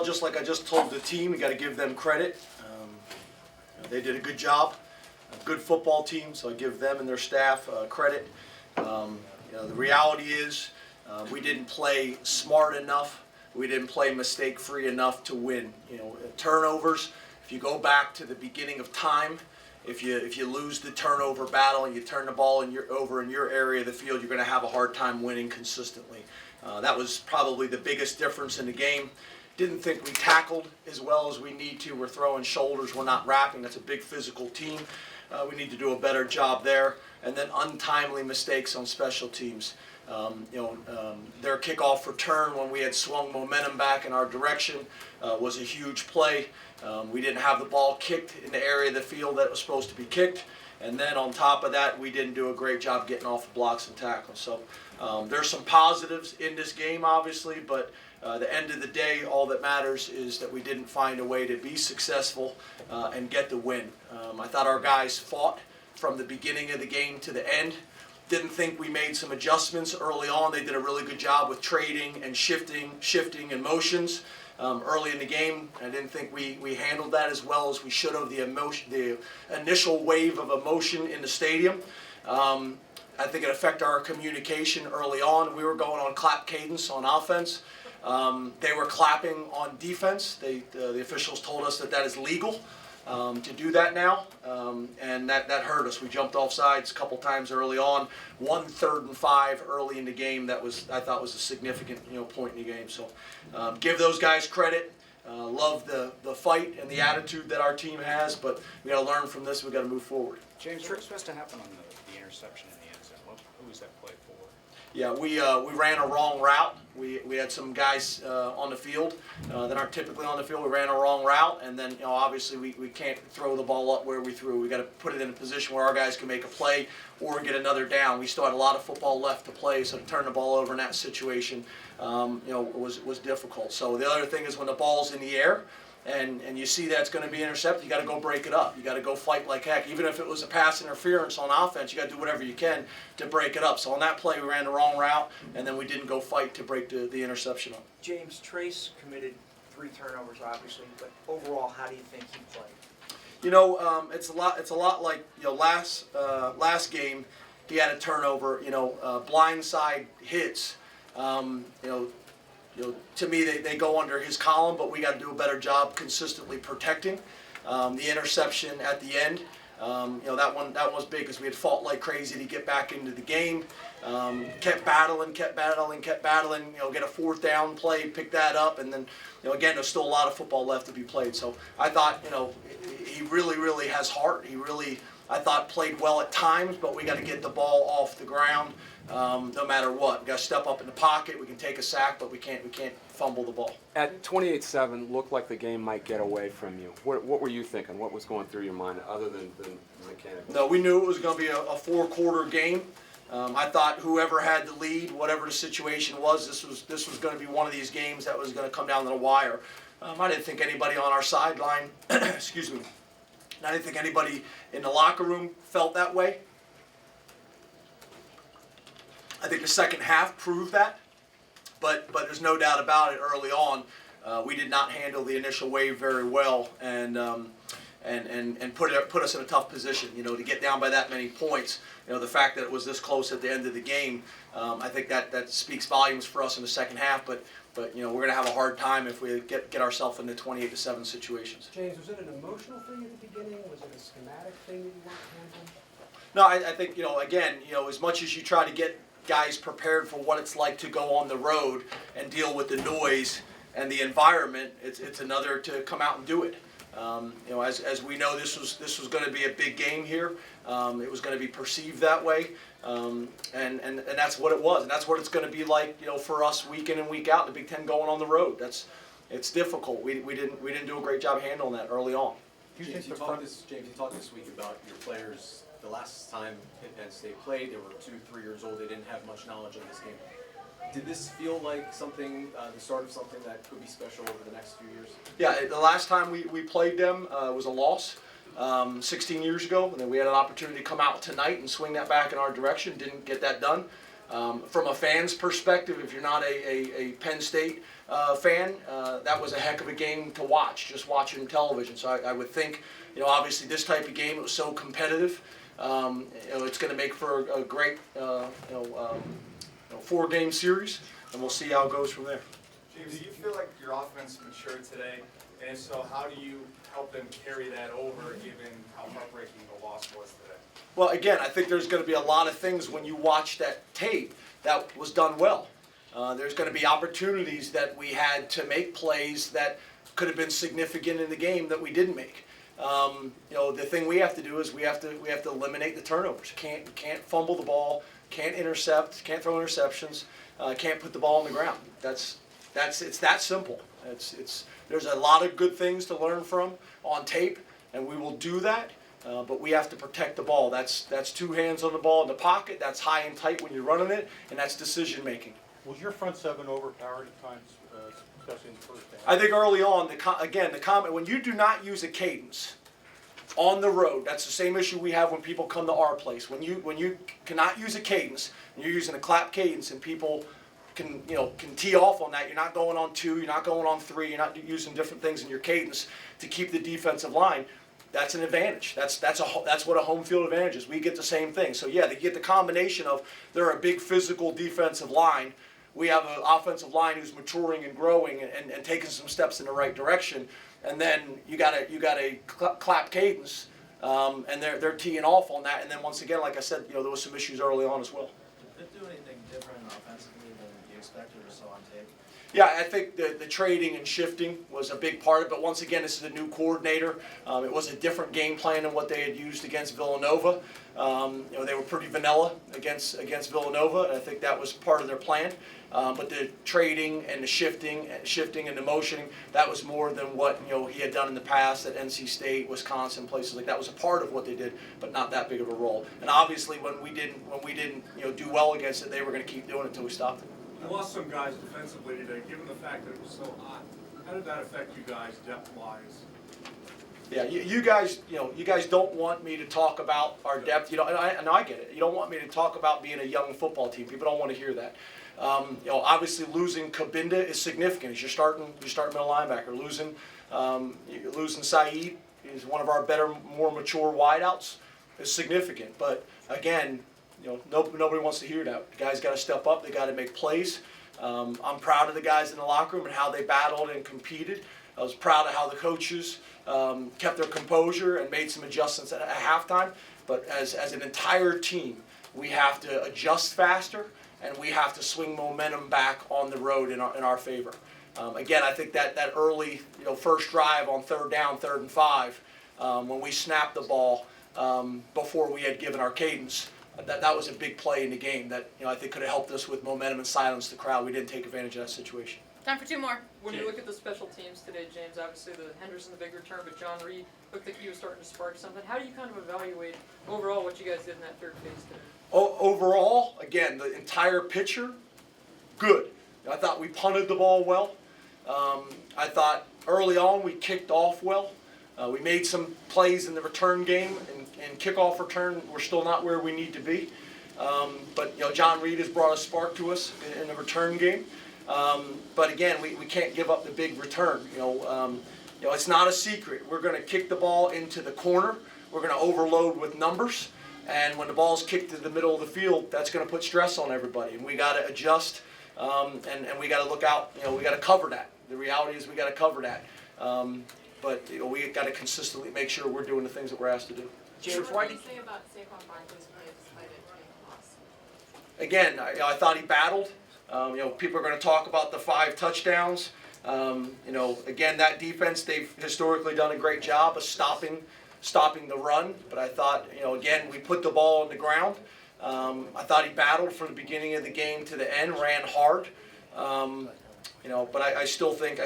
just like I just told the team, we got to give them credit. They did a good job, a good football team, so I give them and their staff credit. The reality is we didn't play smart enough. We didn't play mistake-free enough to win. Turnovers, if you go back to the beginning of time, if you lose the turnover battle and you turn the ball over in your area of the field, you're going to have a hard time winning consistently. That was probably the biggest difference in the game. Didn't think we tackled as well as we need to. We're throwing shoulders. We're not wrapping. That's a big physical team. We need to do a better job there. And then untimely mistakes on special teams. Their kickoff return when we had swung momentum back in our direction was a huge play. We didn't have the ball kicked in the area of the field that it was supposed to be kicked. And then on top of that, we didn't do a great job getting off the blocks and tackles. So there's some positives in this game, obviously, but at the end of the day, all that matters is that we didn't find a way to be successful and get the win. I thought our guys fought from the beginning of the game to the end. Didn't think we made some adjustments early on. They did a really good job with trading and shifting and motions early in the game. I didn't think we handled that as well as we should have. The initial wave of emotion in the stadium. I think it affected our communication early on. We were going on clap cadence on offense. They were clapping on defense. The officials told us that is legal to do that now, and that hurt us. We jumped off sides a couple times early on. 1 3rd and 5 early in the game. I thought was a significant point in the game. So give those guys credit. Love the fight and the attitude that our team has, but we got to learn from this. We got to move forward. James, what's supposed to happen on the interception in the end zone? Who was that play for? Yeah, we ran a wrong route. We had some guys on the field that aren't typically on the field. We ran a wrong route, and then obviously we can't throw the ball up where we threw. We got to put it in a position where our guys can make a play or get another down. We still had a lot of football left to play, so to turn the ball over in that situation, was difficult. So the other thing is when the ball's in the air, and you see that's going to be intercepted, you got to go break it up. You got to go fight like heck. Even if it was a pass interference on offense, you got to do whatever you can to break it up. So on that play, we ran the wrong route, and then we didn't go fight to break the interception up. James, Trace committed 3 turnovers, obviously, but overall, how do you think he played? It's a lot like last game. He had a turnover. Blindside hits. To me, they go under his column, but we got to do a better job consistently protecting. The interception at the end, that one was big because we had fought like crazy to get back into the game. Kept battling, get a 4th down play, pick that up, and then again, there's still a lot of football left to be played. So I thought he really has heart. He really, I thought, played well at times, but we got to get the ball off the ground. No matter what, we got to step up in the pocket. We can take a sack, but we can't fumble the ball. At 28-7, looked like the game might get away from you. What were you thinking? What was going through your mind other than mechanical? No, we knew it was going to be a 4-quarter game. I thought whoever had the lead, whatever the situation was, this was going to be one of these games that was going to come down to the wire. I didn't think anybody on our sideline, excuse me, I didn't think anybody in the locker room felt that way. I think the second half proved that, but there's no doubt about it. Early on, we did not handle the initial wave very well, and put us in a tough position. To get down by that many points. The fact that it was this close at the end of the game, I think that speaks volumes for us in the second half. But we're going to have a hard time if we get ourselves into 28-7 situations. James, was it an emotional thing at the beginning? Was it a schematic thing that you weren't handling? No, I think again, as much as you try to get guys prepared for what it's like to go on the road and deal with the noise and the environment, it's another to come out and do it. As we know, this was going to be a big game here. It was going to be perceived that way, and that's what it was, and that's what it's going to be like, for us week in and week out in the Big Ten going on the road. It's difficult. We didn't do a great job handling that early on. James, you talked this week about your players. The last time Penn State played, they were 2-3 years old. They didn't have much knowledge of this game. Did this feel like something, the start of something that could be special over the next few years? Yeah, the last time we played them was a loss 16 years ago, and then we had an opportunity to come out tonight and swing that back in our direction. Didn't get that done. From a fan's perspective, if you're not a Penn State fan, that was a heck of a game to watch, just watching television. So I would think, obviously this type of game, it was so competitive. It's going to make for a great, 4-game series, and we'll see how it goes from there. James, do you feel like your offense matured today? And if so, how do you help them carry that over, given how heartbreaking the loss was today? Well, again, I think there's going to be a lot of things when you watch that tape that was done well. There's going to be opportunities that we had to make plays that could have been significant in the game that we didn't make. The thing we have to do is we have to eliminate the turnovers. Can't fumble the ball, can't intercept, can't throw interceptions, can't put the ball on the ground. It's that simple. There's a lot of good things to learn from on tape, and we will do that. But we have to protect the ball. That's 2 hands on the ball in the pocket. That's high and tight when you're running it, and that's decision making. Was your front 7 overpowered at times, especially in the first half? I think early on, the comment, when you do not use a cadence on the road, that's the same issue we have when people come to our place. When you cannot use a cadence, and you're using a clap cadence, and people can tee off on that, you're not going on 2, you're not going on 3, you're not using different things in your cadence to keep the defensive line. That's an advantage. That's what a home field advantage is. We get the same thing. So yeah, they get the combination of they're a big physical defensive line. We have an offensive line who's maturing and growing and taking some steps in the right direction. And then you got a clap cadence, and they're teeing off on that. And then once again, like I said, there was some issues early on as well. Did it do anything different offensively than you expected or saw on tape? Yeah, I think the trading and shifting was a big part of it. But once again, this is a new coordinator. It was a different game plan than what they had used against Villanova. They were pretty vanilla against Villanova, and I think that was part of their plan. But the trading and the shifting and the motioning, that was more than what he had done in the past at NC State, Wisconsin, places like that. Was a part of what they did, but not that big of a role. And obviously, when we didn't do well against it, they were going to keep doing it until we stopped it. You lost some guys defensively today, given the fact that it was so hot. How did that affect you guys depth-wise? Yeah, you guys don't want me to talk about our depth. And I get it. You don't want me to talk about being a young football team. People don't want to hear that. Obviously losing Kabinda is significant. You're starting middle linebacker. Losing Saeed is one of our better, more mature wideouts is significant. But again, nobody wants to hear that. The guys got to step up. They got to make plays. I'm proud of the guys in the locker room and how they battled and competed. I was proud of how the coaches kept their composure and made some adjustments at halftime. But as an entire team, we have to adjust faster, and we have to swing momentum back on the road in our favor. Again, I think that early first drive on 3rd down, 3rd and 5, when we snapped the ball before we had given our cadence, that was a big play in the game that I think could have helped us with momentum and silence the crowd. We didn't take advantage of that situation. Time for 2 more. When you look at the special teams today, James, obviously the Henderson the big return, but John Reed looked like he was starting to spark something. How do you kind of evaluate overall what you guys did in that 3rd phase today? Overall, again, the entire picture, good. I thought we punted the ball well. I thought early on we kicked off well. We made some plays in the return game, and kickoff return, we're still not where we need to be. But John Reed has brought a spark to us in the return game. But again, we can't give up the big return. It's not a secret. We're going to kick the ball into the corner. We're going to overload with numbers. And when the ball's kicked to the middle of the field, that's going to put stress on everybody. And we got to adjust, and we got to look out. We got to cover that. The reality is we got to cover that. But we got to consistently make sure we're doing the things that we're asked to do. James, What do you say about Saquon Barkley's play despite it being a loss? Again, I thought he battled. People are going to talk about the 5 touchdowns. Again, that defense, they've historically done a great job of stopping the run. But I thought, again, we put the ball on the ground. I thought he battled from the beginning of the game to the end, ran hard. But I still think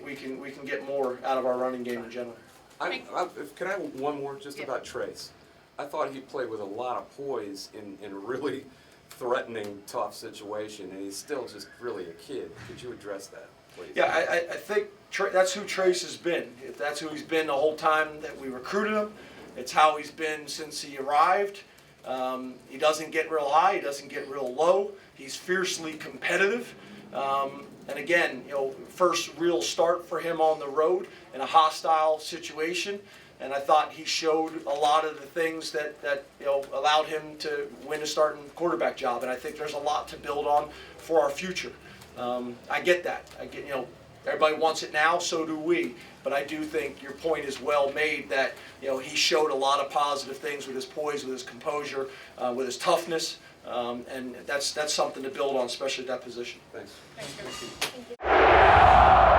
we can get more out of our running game in general. Can I have one more just about Trace? I thought he played with a lot of poise in a really threatening, tough situation, and he's still just really a kid. Could you address that, please? Yeah, I think that's who Trace has been. If that's who he's been the whole time that we recruited him. It's how he's been since he arrived. He doesn't get real high. He doesn't get real low. He's fiercely competitive. And again, first real start for him on the road in a hostile situation. And I thought he showed a lot of the things that allowed him to win a starting quarterback job. And I think there's a lot to build on for our future. I get that. Everybody wants it now, so do we. But I do think your point is well made that he showed a lot of positive things with his poise, with his composure, with his toughness, and that's something to build on, especially at that position. Thanks. Thanks, guys.